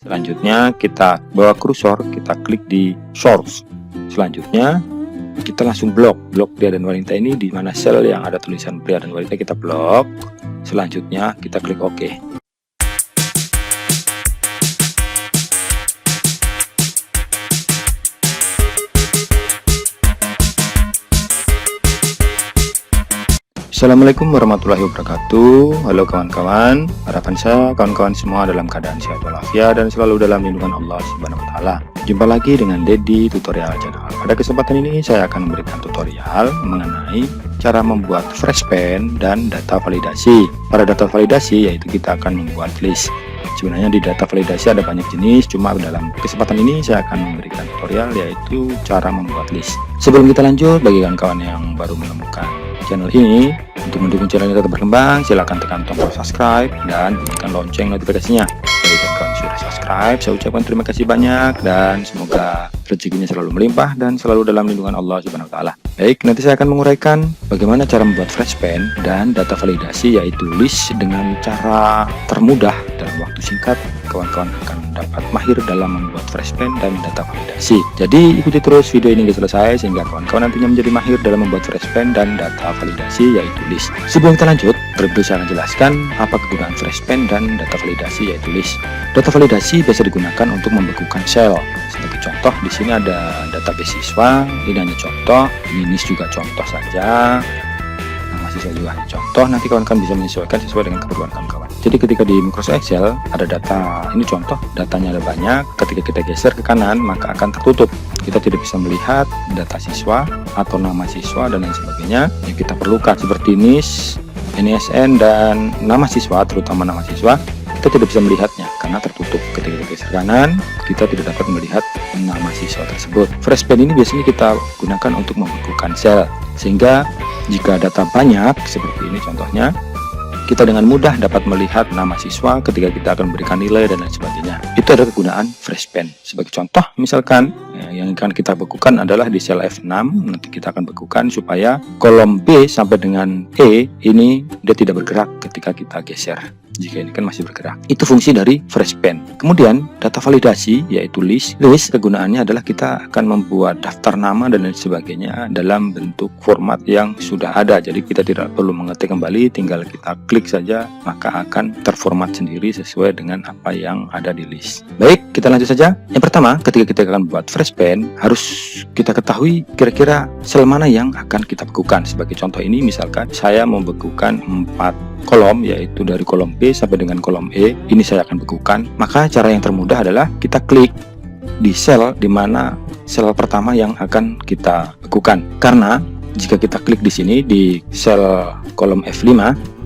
Selanjutnya kita bawa kursor, kita klik di source. Selanjutnya kita langsung blok pria dan wanita ini, di mana sel yang ada tulisan pria dan wanita kita blok. Selanjutnya kita klik OK. Assalamualaikum warahmatullahi wabarakatuh. Halo kawan-kawan, harapan saya kawan-kawan semua dalam keadaan sehat walafiat dan selalu dalam lindungan Allah Subhanahu wa taala. Jumpa lagi dengan Dedi Tutorial Channel. Pada kesempatan ini saya akan memberikan tutorial mengenai cara membuat fresh pen dan data validasi. Pada data validasi yaitu kita akan membuat list. Sebenarnya di data validasi ada banyak jenis, cuma dalam kesempatan ini saya akan memberikan tutorial yaitu cara membuat list. Sebelum kita lanjut, bagi kawan-kawan yang baru menemukan channel ini, untuk mendukung channel ini tetap berkembang, silahkan tekan tombol subscribe dan bunyikan lonceng notifikasinya. Bagi kawan-kawan sudah subscribe, saya ucapkan terima kasih banyak dan semoga rezekinya selalu melimpah dan selalu dalam lindungan Allah Subhanahu wa taala. Baik, nanti saya akan menguraikan bagaimana cara membuat fresh pen dan data validasi yaitu list dengan cara termudah dalam waktu singkat. Kawan-kawan akan dapat mahir dalam membuat fresh pen dan data validasi. Jadi ikuti terus video ini hingga selesai sehingga kawan-kawan nantinya menjadi mahir dalam membuat fresh pen dan data validasi yaitu list. Sebelum kita lanjut, terlebih saya akan jelaskan apa kegunaan fresh pen dan data validasi yaitu list. Data validasi biasa digunakan untuk membekukan sel. Sebagai contoh di sini ada data beasiswa, ini hanya contoh, ini juga contoh saja. Mahasiswa juga hanya contoh, nanti kawan-kawan bisa menyesuaikan sesuai dengan keperluan kawan-kawan. Jadi ketika di Microsoft Excel ada data, ini contoh, datanya ada banyak, ketika kita geser ke kanan maka akan tertutup. Kita tidak bisa melihat data siswa atau nama siswa dan lain sebagainya yang kita perlukan seperti NIS, NISN dan nama siswa, terutama nama siswa. Kita tidak bisa melihatnya karena tertutup. Ketika kita geser kanan, kita tidak dapat melihat nama siswa tersebut. Fresh pen ini biasanya kita gunakan untuk membekukan sel, sehingga jika data banyak seperti ini contohnya, kita dengan mudah dapat melihat nama siswa ketika kita akan memberikan nilai dan lain sebagainya. Itu adalah kegunaan fresh pen. Sebagai contoh, misalkan yang akan kita bekukan adalah di sel F6, nanti kita akan bekukan supaya kolom B sampai dengan E ini dia tidak bergerak ketika kita geser. Jika ini kan masih bergerak. Itu fungsi dari fresh pen. Kemudian data validasi yaitu list. List kegunaannya adalah kita akan membuat daftar nama dan lain sebagainya dalam bentuk format yang sudah ada. Jadi kita tidak perlu mengetik kembali, tinggal kita klik saja maka akan terformat sendiri sesuai dengan apa yang ada di list. Baik, kita lanjut saja. Yang pertama, ketika kita akan buat fresh pen harus kita ketahui kira-kira sel mana yang akan kita bekukan. Sebagai contoh ini misalkan saya membekukan 4 kolom, yaitu dari kolom B sampai dengan kolom E. Ini saya akan bekukan. Maka cara yang termudah adalah kita klik di sel di mana sel pertama yang akan kita bekukan. Karena jika kita klik di sini di sel kolom F5,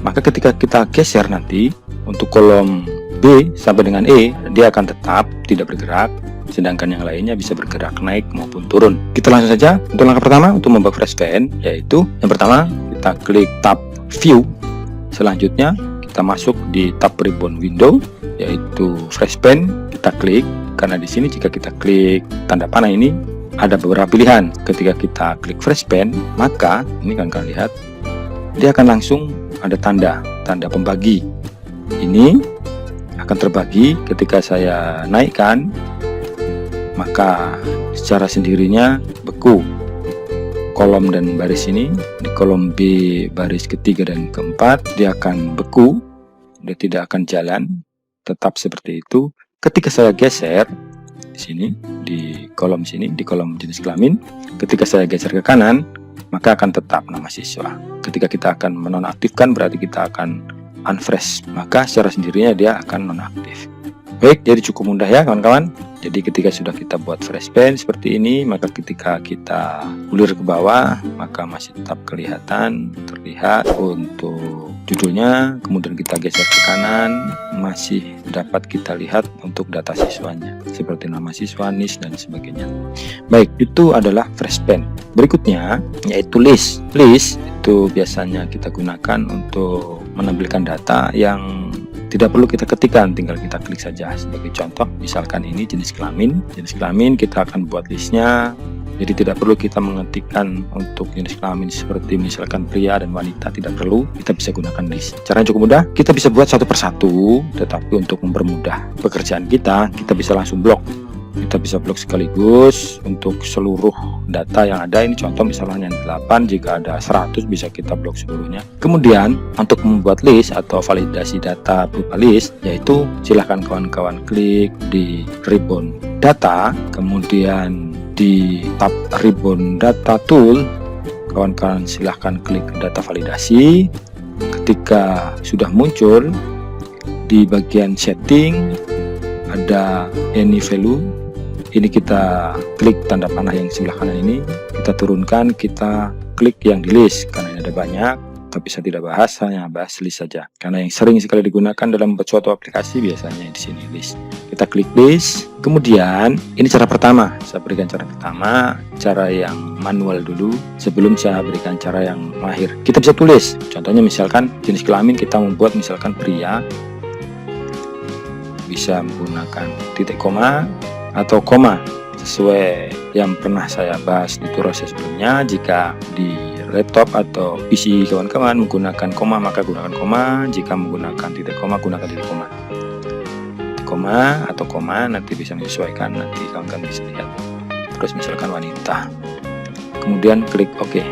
maka ketika kita geser nanti untuk kolom B sampai dengan E, dia akan tetap tidak bergerak, sedangkan yang lainnya bisa bergerak naik maupun turun. Kita langsung saja untuk langkah pertama untuk membuat fresh pen, yaitu yang pertama kita klik tab View. Selanjutnya kita masuk di tab ribbon window yaitu fresh pen, kita klik karena di sini jika kita klik tanda panah ini ada beberapa pilihan. Ketika kita klik fresh pen maka ini kan kalian lihat dia akan langsung ada tanda pembagi. Ini akan terbagi. Ketika saya naikkan maka secara sendirinya beku kolom dan baris ini. Di kolom B baris ketiga dan keempat dia akan beku, dia tidak akan jalan, tetap seperti itu. Ketika saya geser di sini di kolom sini, di kolom jenis kelamin, ketika saya geser ke kanan maka akan tetap nama siswa. Ketika kita akan menonaktifkan berarti kita akan unfresh, maka secara sendirinya dia akan nonaktif. Baik, jadi cukup mudah ya kawan-kawan. Jadi ketika sudah kita buat fresh pen seperti ini, maka ketika kita ulir ke bawah maka masih tetap terlihat untuk judulnya. Kemudian kita geser ke kanan masih dapat kita lihat untuk data siswanya seperti nama siswa, NIS dan sebagainya. Baik, itu adalah fresh pen. Berikutnya yaitu list. List itu biasanya kita gunakan untuk menampilkan data yang tidak perlu kita ketikkan, tinggal kita klik saja. Sebagai contoh, misalkan ini jenis kelamin kita akan buat listnya Jadi tidak perlu kita mengetikkan untuk jenis kelamin seperti misalkan pria dan wanita, tidak perlu, kita bisa gunakan list. Caranya cukup mudah, kita bisa buat satu persatu, tetapi untuk mempermudah pekerjaan kita bisa langsung blok. Kita bisa blok sekaligus untuk seluruh data yang ada. Ini contoh misalnya 8, jika ada 100 bisa kita blok seluruhnya. Kemudian untuk membuat list atau validasi data berupa list, yaitu silahkan kawan-kawan klik di ribbon data, kemudian di tab ribbon data tool, kawan-kawan silahkan klik data validasi. Ketika sudah muncul di bagian setting ada any value, ini kita klik tanda panah yang sebelah kanan ini, kita turunkan, kita klik yang di list karena ini ada banyak, tapi saya tidak bahas, hanya bahas list saja karena yang sering sekali digunakan dalam membuat suatu aplikasi biasanya di sini list. Kita klik list, kemudian ini cara pertama, saya berikan cara pertama, cara yang manual dulu sebelum saya berikan cara yang mahir. Kita bisa tulis, contohnya misalkan jenis kelamin kita membuat misalkan pria, bisa menggunakan titik koma atau koma sesuai yang pernah saya bahas di tutorial sebelumnya. Jika di laptop atau PC kawan-kawan menggunakan koma maka gunakan koma, jika menggunakan titik koma gunakan titik koma. Titik koma atau koma nanti bisa menyesuaikan, nanti kawan-kawan bisa lihat. Terus misalkan wanita, kemudian klik OK.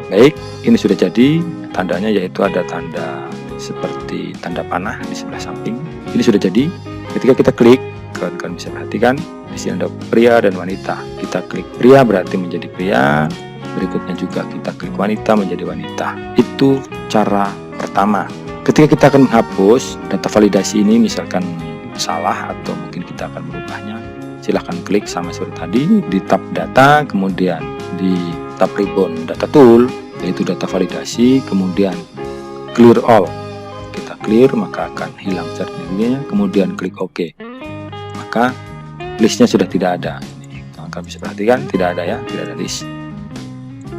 Baik, ini sudah jadi tandanya, yaitu ada tanda seperti tanda panah di sebelah samping. Ini sudah jadi. Ketika kita klik, kawan-kawan bisa perhatikan di sini ada pria dan wanita. Kita klik pria berarti menjadi pria, berikutnya juga kita klik wanita menjadi wanita. Itu cara pertama. Ketika kita akan menghapus data validasi ini misalkan salah atau mungkin kita akan merubahnya, silahkan klik sama seperti tadi di tab data, kemudian di tab ribbon data tool yaitu data validasi, kemudian clear all. Kita clear maka akan hilang sendirinya, kemudian klik OK, maka listnya sudah tidak ada. Kalian bisa perhatikan tidak ada ya, tidak ada list.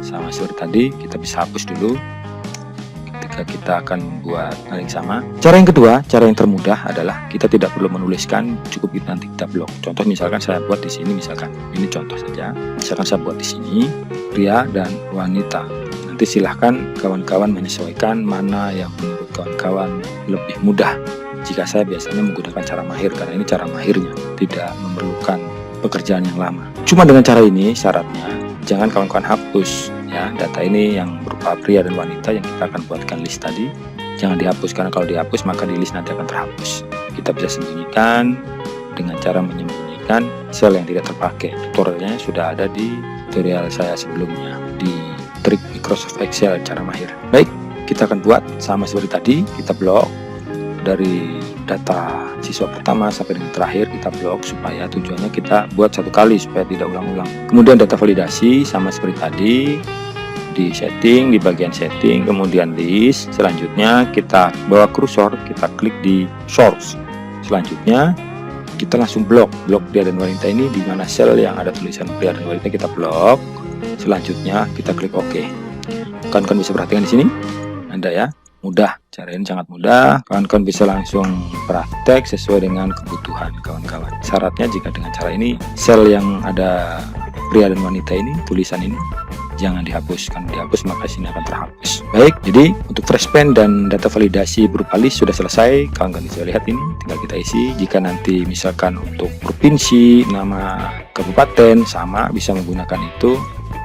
Sama seperti tadi, kita bisa hapus dulu ketika kita akan membuat hal yang sama. Cara yang kedua, cara yang termudah adalah kita tidak perlu menuliskan, cukup kita nanti kita blok. Contoh misalkan saya buat di sini, misalkan ini contoh saja. Misalkan saya buat di sini pria dan wanita. Nanti silahkan kawan-kawan menyesuaikan mana yang menurut kawan-kawan lebih mudah. Jika saya biasanya menggunakan cara mahir karena ini cara mahirnya, tidak memerlukan pekerjaan yang lama. Cuma dengan cara ini syaratnya jangan kawan-kawan hapus ya data ini yang berupa pria dan wanita yang kita akan buatkan list tadi. Jangan dihapus karena kalau dihapus maka di list nanti akan terhapus. Kita bisa sembunyikan dengan cara menyembunyikan sel yang tidak terpakai. Tutorialnya sudah ada di tutorial saya sebelumnya di trik Microsoft Excel cara mahir. Baik, kita akan buat sama seperti tadi, kita blok dari data siswa pertama sampai dengan terakhir, kita blok supaya tujuannya kita buat satu kali supaya tidak ulang-ulang. Kemudian data validasi sama seperti tadi di setting, di bagian setting, kemudian list. Selanjutnya kita bawa kursor, kita klik di source. Selanjutnya kita langsung blok pria dan wanita ini, di mana sel yang ada tulisan pria dan wanita kita blok. Selanjutnya kita klik OK. Kawan-kawan bisa perhatikan di sini ada ya. Mudah, cara ini sangat mudah. Kawan-kawan bisa langsung praktek sesuai dengan kebutuhan kawan-kawan. Syaratnya jika dengan cara ini sel yang ada pria dan wanita ini, tulisan ini jangan dihapus. Kalau dihapus maka sini akan terhapus. Baik, jadi untuk fresh pen dan data validasi berupa list sudah selesai. Kawan-kawan bisa lihat ini, tinggal kita isi. Jika nanti misalkan untuk provinsi, nama kabupaten sama bisa menggunakan itu.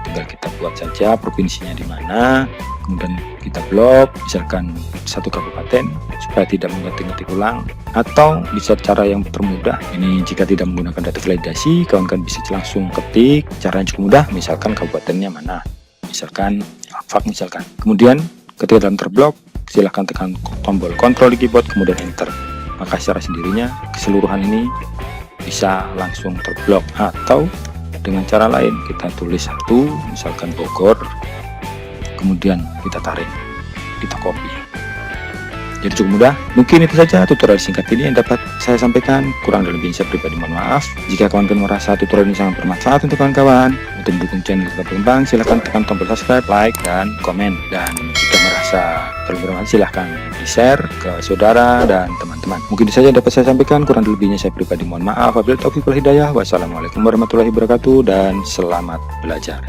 Tinggal kita buat saja provinsinya di mana, kemudian kita blok misalkan satu kabupaten supaya tidak mengetik-ngetik ulang. Atau bisa cara yang termudah ini, jika tidak menggunakan data validasi, kawan-kawan bisa langsung ketik. Caranya cukup mudah, misalkan kabupatennya mana, misalkan Alfak misalkan. Kemudian ketika dalam terblok, silahkan tekan tombol kontrol di keyboard kemudian enter, maka secara sendirinya keseluruhan ini bisa langsung terblok. Atau dengan cara lain, kita tulis satu, misalkan Bogor, kemudian kita tarik, kita copy. Jadi cukup mudah. Mungkin itu saja tutorial singkat ini yang dapat saya sampaikan. Kurang dan lebihnya saya pribadi mohon maaf. Jika kawan-kawan merasa tutorial ini sangat bermanfaat untuk kawan-kawan, untuk mendukung channel tetap berkembang, silahkan tekan tombol subscribe, like, dan komen. Dan jika merasa terbermanfaat, silahkan di-share ke saudara dan teman-teman. Mungkin itu saja dapat saya sampaikan, kurang lebihnya saya pribadi mohon maaf. Wabillahi taufiq wal hidayah. Wassalamualaikum warahmatullahi wabarakatuh dan selamat belajar.